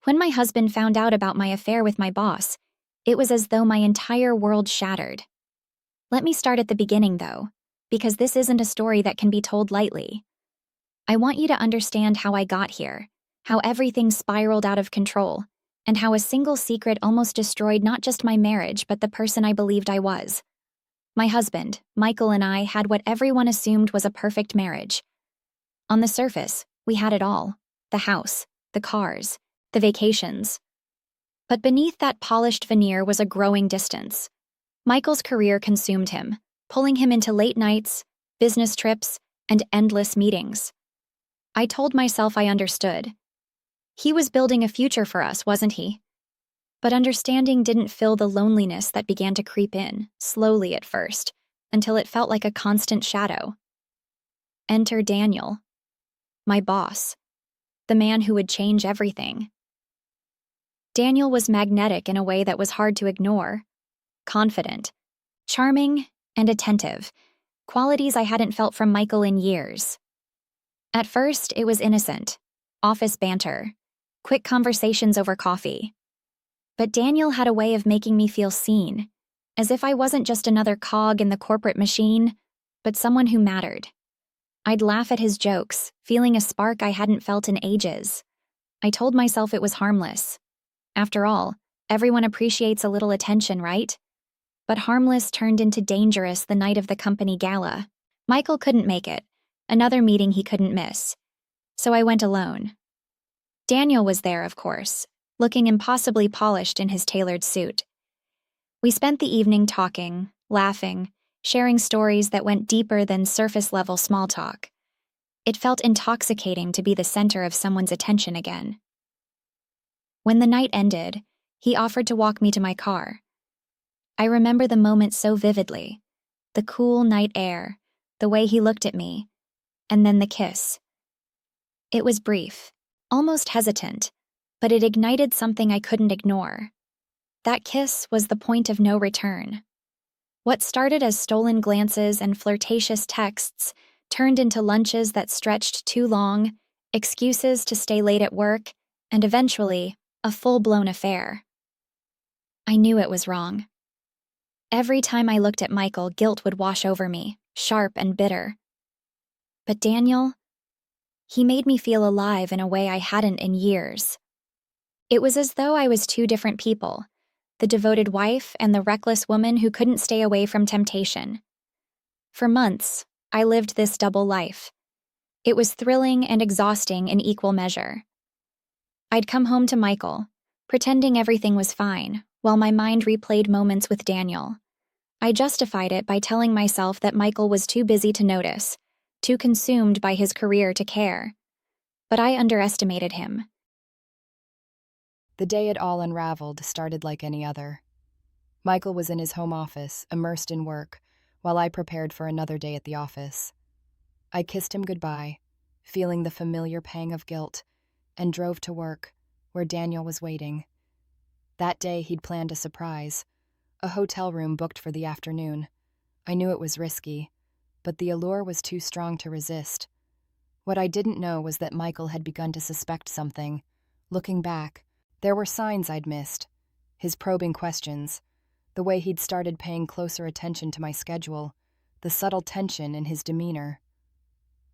When my husband found out about my affair with my boss, it was as though my entire world shattered. Let me start at the beginning, though, because this isn't a story that can be told lightly. I want you to understand how I got here, how everything spiraled out of control, and how a single secret almost destroyed not just my marriage but the person I believed I was. My husband, Michael, and I had what everyone assumed was a perfect marriage. On the surface, we had it all: the house, the cars, the vacations. But beneath that polished veneer was a growing distance. Michael's career consumed him, pulling him into late nights, business trips, and endless meetings. I told myself I understood. He was building a future for us, wasn't he? But understanding didn't fill the loneliness that began to creep in, slowly at first, until it felt like a constant shadow. Enter Daniel, my boss, the man who would change everything. Daniel was magnetic in a way that was hard to ignore. Confident, charming, and attentive, qualities I hadn't felt from Michael in years. At first, it was innocent, office banter, quick conversations over coffee. But Daniel had a way of making me feel seen, as if I wasn't just another cog in the corporate machine, but someone who mattered. I'd laugh at his jokes, feeling a spark I hadn't felt in ages. I told myself it was harmless. After all, everyone appreciates a little attention, right? But harmless turned into dangerous the night of the company gala. Michael couldn't make it, another meeting he couldn't miss. So I went alone. Daniel was there, of course, looking impossibly polished in his tailored suit. We spent the evening talking, laughing, sharing stories that went deeper than surface-level small talk. It felt intoxicating to be the center of someone's attention again. When the night ended, he offered to walk me to my car. I remember the moment so vividly: the cool night air, the way he looked at me, and then the kiss. It was brief, almost hesitant, but it ignited something I couldn't ignore. That kiss was the point of no return. What started as stolen glances and flirtatious texts turned into lunches that stretched too long, excuses to stay late at work, and eventually, a full-blown affair. I knew it was wrong. Every time I looked at Michael, guilt would wash over me, sharp and bitter. But Daniel, he made me feel alive in a way I hadn't in years. It was as though I was two different people, the devoted wife and the reckless woman who couldn't stay away from temptation. For months, I lived this double life. It was thrilling and exhausting in equal measure. I'd come home to Michael, pretending everything was fine, while my mind replayed moments with Daniel. I justified it by telling myself that Michael was too busy to notice, too consumed by his career to care. But I underestimated him. The day it all unraveled started like any other. Michael was in his home office, immersed in work, while I prepared for another day at the office. I kissed him goodbye, feeling the familiar pang of guilt, and drove to work, where Daniel was waiting. That day he'd planned a surprise, a hotel room booked for the afternoon. I knew it was risky, but the allure was too strong to resist. What I didn't know was that Michael had begun to suspect something. Looking back, there were signs I'd missed: his probing questions, the way he'd started paying closer attention to my schedule, the subtle tension in his demeanor.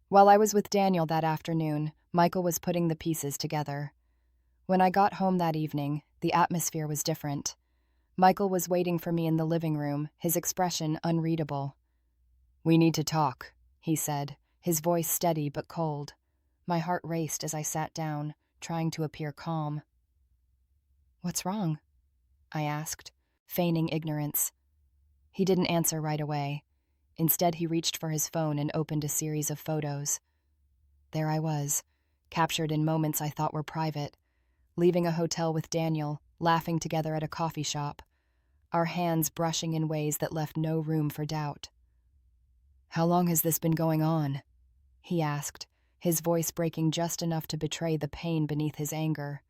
While I was with Daniel that afternoon, Michael was putting the pieces together. When I got home that evening, the atmosphere was different. Michael was waiting for me in the living room, his expression unreadable. "We need to talk," he said, his voice steady but cold. My heart raced as I sat down, trying to appear calm. "What's wrong?" I asked, feigning ignorance. He didn't answer right away. Instead, he reached for his phone and opened a series of photos. There I was, captured in moments I thought were private, leaving a hotel with Daniel, laughing together at a coffee shop, our hands brushing in ways that left no room for doubt. "How long has this been going on?" he asked, his voice breaking just enough to betray the pain beneath his anger.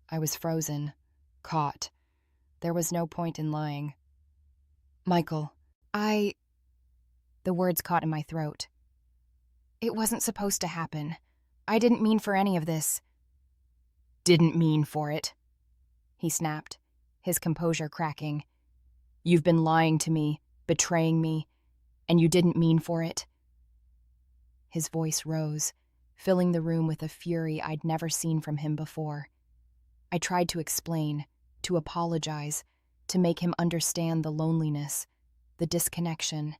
I was frozen, caught. There was no point in lying. "Michael, The words caught in my throat. "It wasn't supposed to happen. I didn't mean for any of this." didn't mean for it, he snapped, his composure cracking. You've been lying to me, betraying me, and you didn't mean for it. His voice rose, filling the room with a fury I'd never seen from him before. I tried to explain, to apologize, to make him understand the loneliness, the disconnection,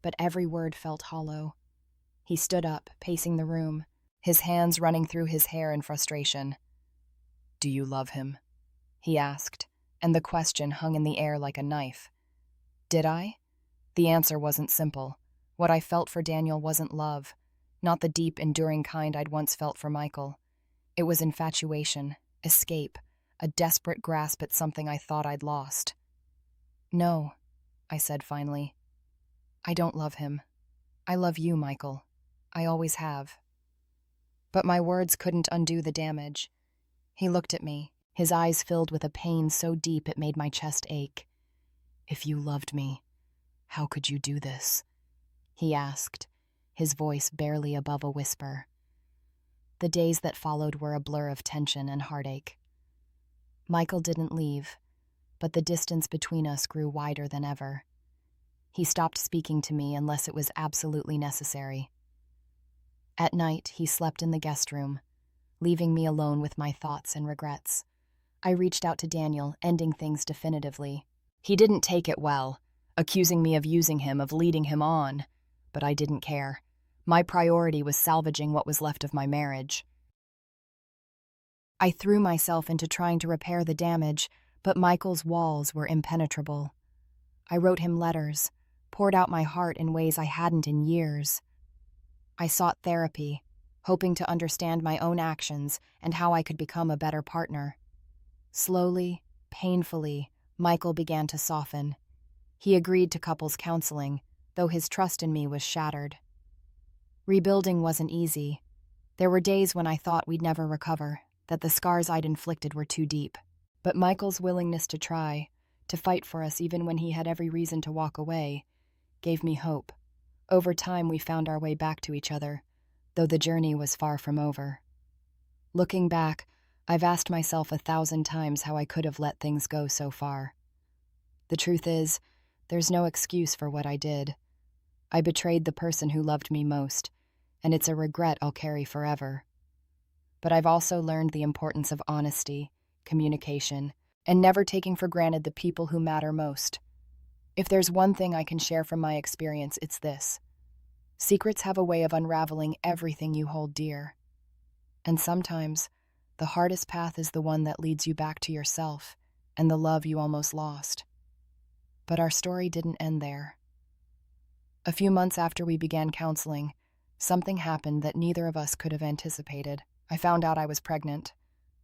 but every word felt hollow. He stood up, pacing the room, his hands running through his hair in frustration. "Do you love him?" he asked, and the question hung in the air like a knife. Did I? The answer wasn't simple. What I felt for Daniel wasn't love, not the deep, enduring kind I'd once felt for Michael. It was infatuation, escape, a desperate grasp at something I thought I'd lost. "No," I said finally. "I don't love him. I love you, Michael. I always have." But my words couldn't undo the damage. He looked at me, his eyes filled with a pain so deep it made my chest ache. "If you loved me, how could you do this?" he asked, his voice barely above a whisper. The days that followed were a blur of tension and heartache. Michael didn't leave, but the distance between us grew wider than ever. He stopped speaking to me unless it was absolutely necessary. At night, he slept in the guest room, leaving me alone with my thoughts and regrets. I reached out to Daniel, ending things definitively. He didn't take it well, accusing me of using him, of leading him on, but I didn't care. My priority was salvaging what was left of my marriage. I threw myself into trying to repair the damage, but Michael's walls were impenetrable. I wrote him letters, poured out my heart in ways I hadn't in years. I sought therapy, hoping to understand my own actions and how I could become a better partner. Slowly, painfully, Michael began to soften. He agreed to couples counseling, though his trust in me was shattered. Rebuilding wasn't easy. There were days when I thought we'd never recover, that the scars I'd inflicted were too deep. But Michael's willingness to try, to fight for us even when he had every reason to walk away, gave me hope. Over time, we found our way back to each other, though the journey was far from over. Looking back, I've asked myself 1,000 times how I could have let things go so far. The truth is, there's no excuse for what I did. I betrayed the person who loved me most, and it's a regret I'll carry forever. But I've also learned the importance of honesty, communication, and never taking for granted the people who matter most. If there's one thing I can share from my experience, it's this. Secrets have a way of unraveling everything you hold dear. And sometimes, the hardest path is the one that leads you back to yourself and the love you almost lost. But our story didn't end there. A few months after we began counseling, something happened that neither of us could have anticipated. I found out I was pregnant.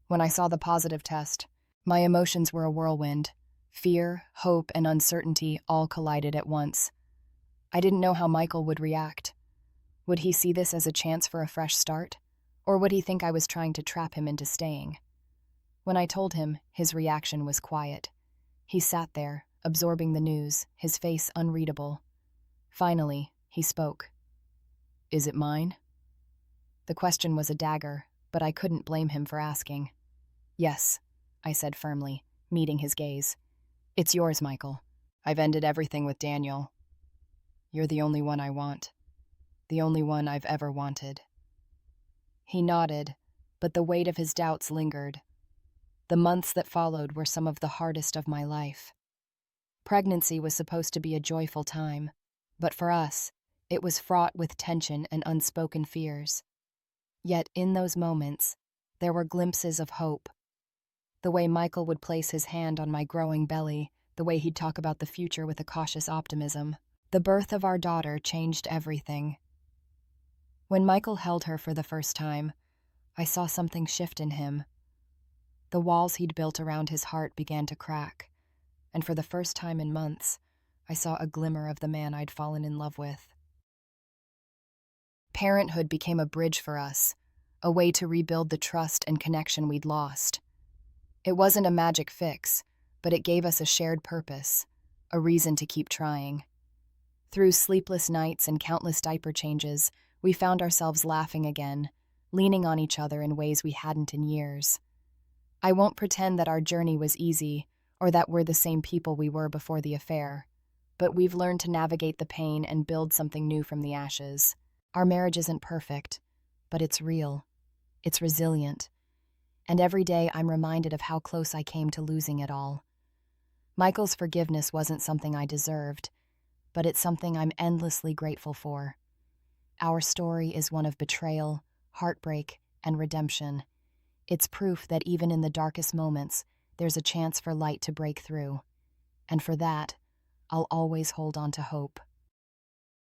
When I saw the positive test, my emotions were a whirlwind. Fear, hope, and uncertainty all collided at once. I didn't know how Michael would react. Would he see this as a chance for a fresh start? Or would he think I was trying to trap him into staying? When I told him, his reaction was quiet. He sat there, absorbing the news, his face unreadable. Finally, he spoke. "Is it mine?" The question was a dagger, but I couldn't blame him for asking. "Yes," I said firmly, meeting his gaze. "It's yours, Michael. I've ended everything with Daniel. You're the only one I want. The only one I've ever wanted." He nodded, but the weight of his doubts lingered. The months that followed were some of the hardest of my life. Pregnancy was supposed to be a joyful time, but for us, it was fraught with tension and unspoken fears. Yet in those moments, there were glimpses of hope. The way Michael would place his hand on my growing belly, the way he'd talk about the future with a cautious optimism. The birth of our daughter changed everything. When Michael held her for the first time, I saw something shift in him. The walls he'd built around his heart began to crack, and for the first time in months, I saw a glimmer of the man I'd fallen in love with. Parenthood became a bridge for us, a way to rebuild the trust and connection we'd lost. It wasn't a magic fix, but it gave us a shared purpose, a reason to keep trying. Through sleepless nights and countless diaper changes, we found ourselves laughing again, leaning on each other in ways we hadn't in years. I won't pretend that our journey was easy or that we're the same people we were before the affair, but we've learned to navigate the pain and build something new from the ashes. Our marriage isn't perfect, but it's real. It's resilient. And every day I'm reminded of how close I came to losing it all. Michael's forgiveness wasn't something I deserved, but it's something I'm endlessly grateful for. Our story is one of betrayal, heartbreak, and redemption. It's proof that even in the darkest moments, there's a chance for light to break through. And for that, I'll always hold on to hope.